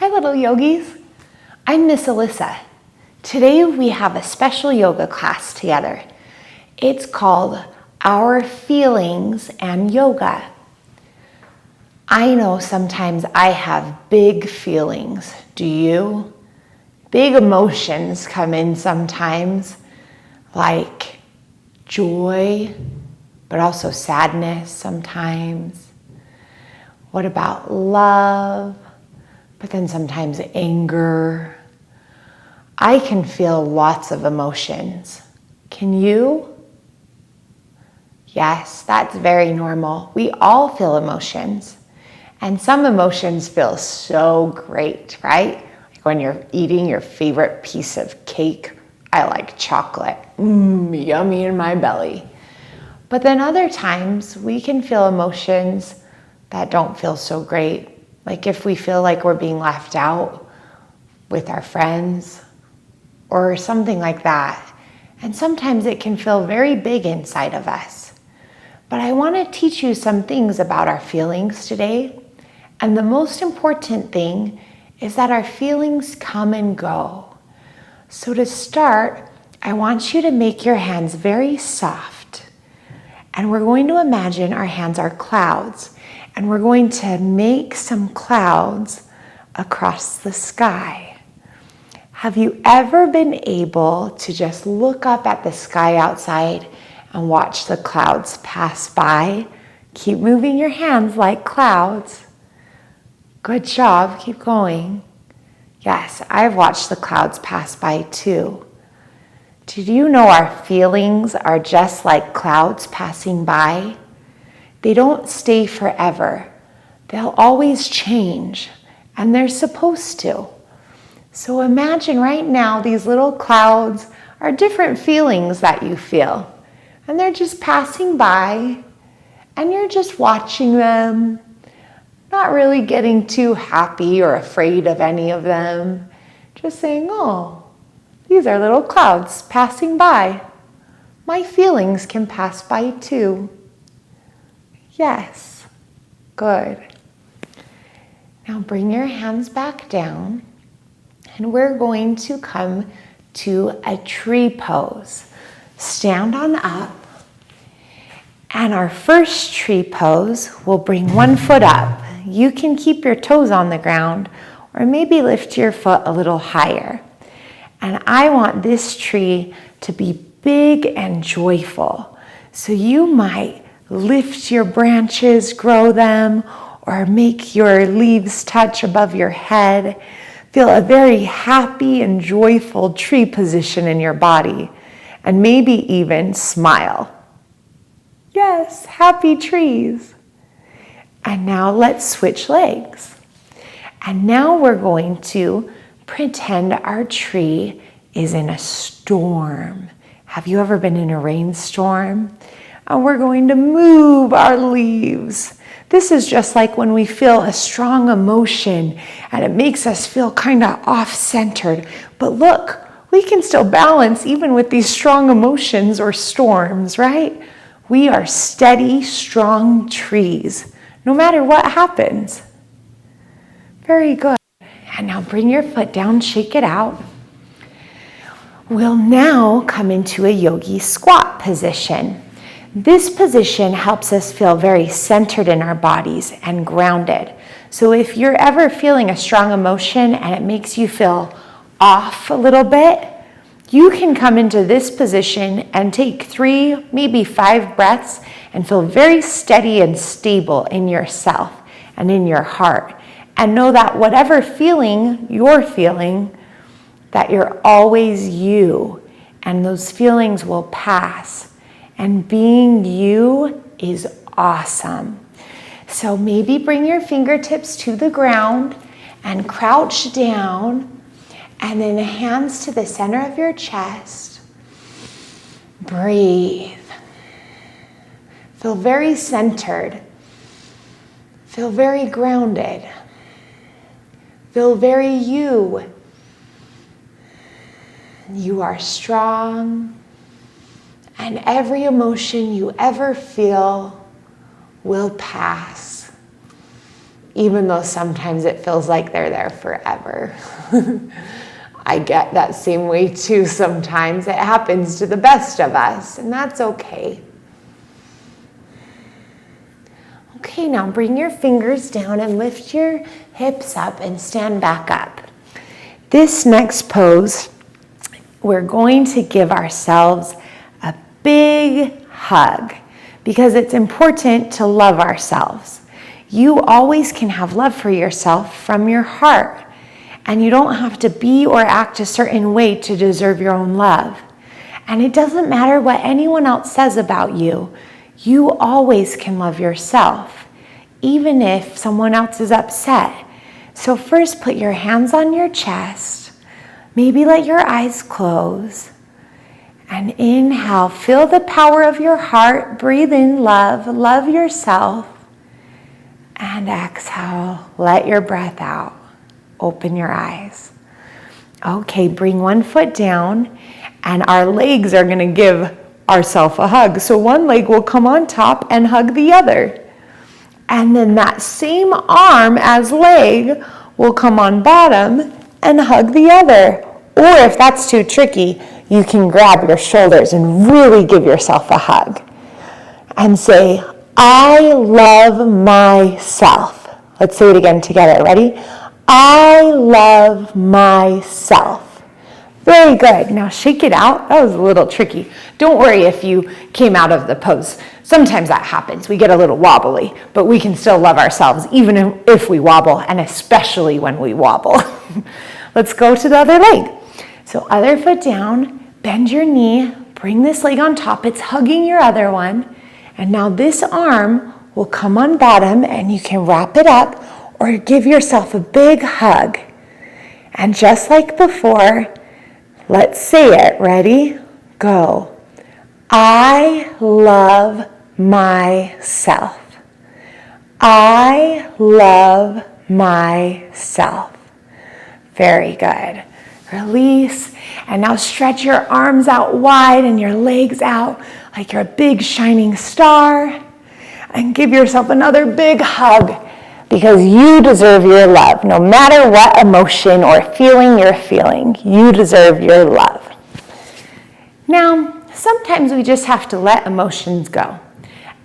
Hi, little yogis. I'm Miss Alissa. Today we have a special yoga class together. It's called Our Feelings and Yoga. I know sometimes I have big feelings. Do you? Big emotions come in sometimes, like joy, but also sadness sometimes. What about love? But then sometimes anger. I can feel lots of emotions. Can you? Yes, that's very normal. We all feel emotions. And some emotions feel so great, right? Like when you're eating your favorite piece of cake. I like chocolate. Yummy in my belly. But then other times we can feel emotions that don't feel so great. Like if we feel like we're being left out with our friends or something like that. And sometimes it can feel very big inside of us. But I want to teach you some things about our feelings today. And the most important thing is that our feelings come and go. So to start, I want you to make your hands very soft. And we're going to imagine our hands are clouds. And we're going to make some clouds across the sky. Have you ever been able to just look up at the sky outside and watch the clouds pass by? Keep moving your hands like clouds. Good job, keep going. Yes, I've watched the clouds pass by too. Did you know our feelings are just like clouds passing by? They don't stay forever. They'll always change, and they're supposed to. So imagine right now these little clouds are different feelings that you feel, and they're just passing by, and you're just watching them, not really getting too happy or afraid of any of them, just saying, oh, these are little clouds passing by. My feelings can pass by too. Yes, good. Now bring your hands back down and we're going to come to a tree pose. Stand on up and our first tree pose, we'll bring one foot up. You can keep your toes on the ground or maybe lift your foot a little higher. And I want this tree to be big and joyful. So you might lift your branches, grow them, or make your leaves touch above your head. Feel a very happy and joyful tree position in your body, and maybe even smile. Yes, happy trees. And now let's switch legs. And now we're going to pretend our tree is in a storm. Have you ever been in a rainstorm? And we're going to move our leaves. This is just like when we feel a strong emotion and it makes us feel kind of off-centered. But look, we can still balance even with these strong emotions or storms, right? We are steady, strong trees, no matter what happens. Very good. And now bring your foot down, shake it out. We'll now come into a yogi squat position. This position helps us feel very centered in our bodies and grounded. So if you're ever feeling a strong emotion and it makes you feel off a little bit, you can come into this position and take 3, maybe 5 breaths and feel very steady and stable in yourself and in your heart. And know that whatever feeling you're feeling, that you're always you, and those feelings will pass. And being you is awesome. So maybe bring your fingertips to the ground and crouch down, and then hands to the center of your chest. Breathe. Feel very centered. Feel very grounded. Feel very you. You are strong, and every emotion you ever feel will pass. even though sometimes it feels like they're there forever. I get that same way too sometimes. It happens to the best of us, and that's okay. Okay, now bring your fingers down and lift your hips up and stand back up. This next pose, we're going to give ourselves a big hug because it's important to love ourselves. You always can have love for yourself from your heart, and you don't have to be or act a certain way to deserve your own love. And it doesn't matter what anyone else says about you. You always can love yourself, even if someone else is upset. So first, put your hands on your chest. Maybe let your eyes close. And inhale, feel the power of your heart. Breathe in love, love yourself. And exhale, let your breath out. Open your eyes. Okay, bring one foot down, and our legs are gonna give ourselves a hug. So one leg will come on top and hug the other. And then that same arm as leg will come on bottom and hug the other. Or if that's too tricky, you can grab your shoulders and really give yourself a hug. And say, I love myself. Let's say it again together. Ready? I love myself. Very good. Now shake it out. That was a little tricky. Don't worry if you came out of the pose. Sometimes that happens. We get a little wobbly, but we can still love ourselves even if we wobble, and especially when we wobble. Let's go to the other leg. So other foot down, bend your knee, bring this leg on top. It's hugging your other one. And now this arm will come on bottom, and you can wrap it up or give yourself a big hug. And just like before, let's say it. Ready? Go. I love myself. I love myself. Very good. Release. And now stretch your arms out wide and your legs out like you're a big shining star. And give yourself another big hug, because you deserve your love. No matter what emotion or feeling you're feeling, you deserve your love. Now, sometimes we just have to let emotions go.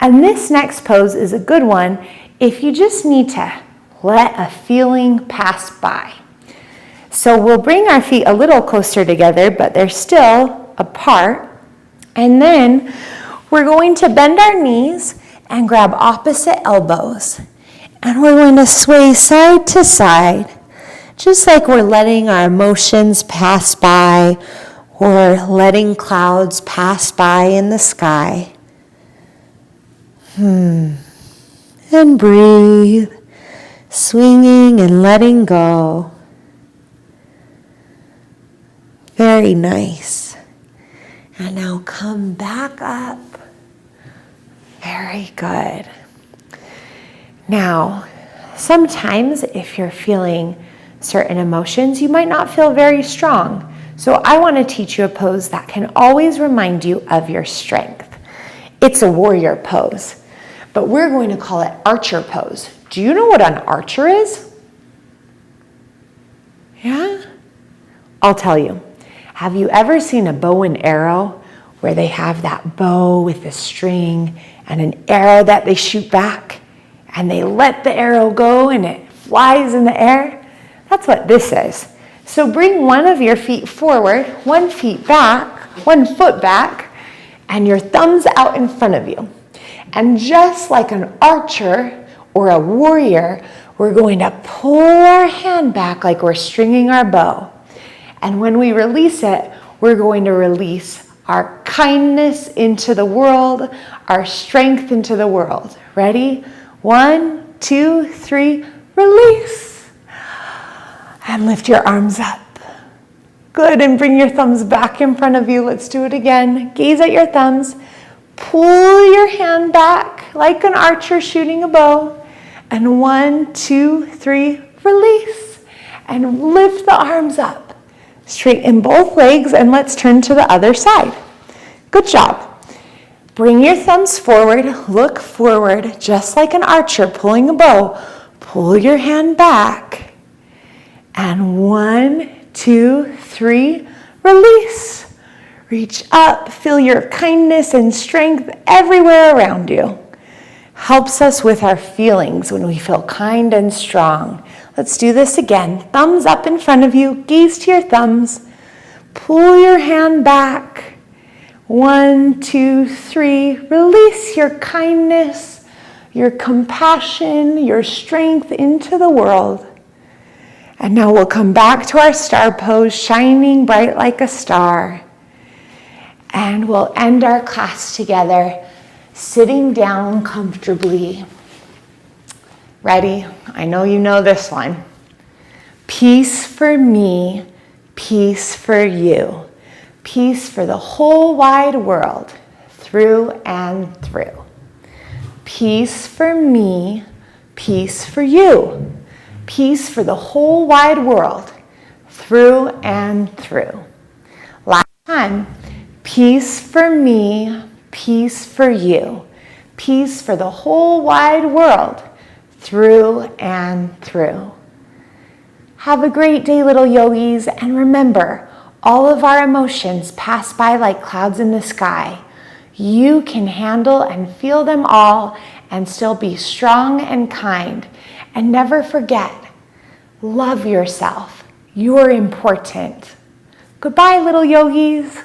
And this next pose is a good one if you just need to let a feeling pass by. So we'll bring our feet a little closer together, but they're still apart. And then we're going to bend our knees and grab opposite elbows. And we're going to sway side to side, just like we're letting our emotions pass by or letting clouds pass by in the sky. And breathe, swinging and letting go. Very nice. And now come back up. Very good. Now, sometimes if you're feeling certain emotions, you might not feel very strong. So I want to teach you a pose that can always remind you of your strength. It's a warrior pose, but we're going to call it archer pose. Do you know what an archer is? Yeah? I'll tell you. Have you ever seen a bow and arrow where they have that bow with a string and an arrow that they shoot back? And they let the arrow go and it flies in the air? That's what this is. So bring one of your feet forward, 1 foot back, and your thumbs out in front of you. And just like an archer or a warrior, we're going to pull our hand back like we're stringing our bow. And when we release it, we're going to release our kindness into the world, our strength into the world. Ready? 1, 2, 3, release. And lift your arms up. Good, and bring your thumbs back in front of you. Let's do it again. Gaze at your thumbs. Pull your hand back like an archer shooting a bow. And 1, 2, 3, release. And lift the arms up. Straighten both legs, and let's turn to the other side. Good job. Bring your thumbs forward, look forward, just like an archer pulling a bow. Pull your hand back. And 1, 2, 3, release. Reach up, feel your kindness and strength everywhere around you. Helps us with our feelings when we feel kind and strong. Let's do this again. Thumbs up in front of you, gaze to your thumbs. Pull your hand back. 1, 2, 3, release your kindness, your compassion, your strength into the world. And now we'll come back to our star pose, shining bright like a star. And we'll end our class together, sitting down comfortably. Ready? I know you know this one. Peace for me, peace for you. Peace for the whole wide world, through and through. Peace for me, peace for you. Peace for the whole wide world, through and through. Last time. Peace for me, peace for you. Peace for the whole wide world, through and through. Have a great day, little yogis, and remember, all of our emotions pass by like clouds in the sky. You can handle and feel them all and still be strong and kind. And never forget, love yourself. You're important. Goodbye, little yogis.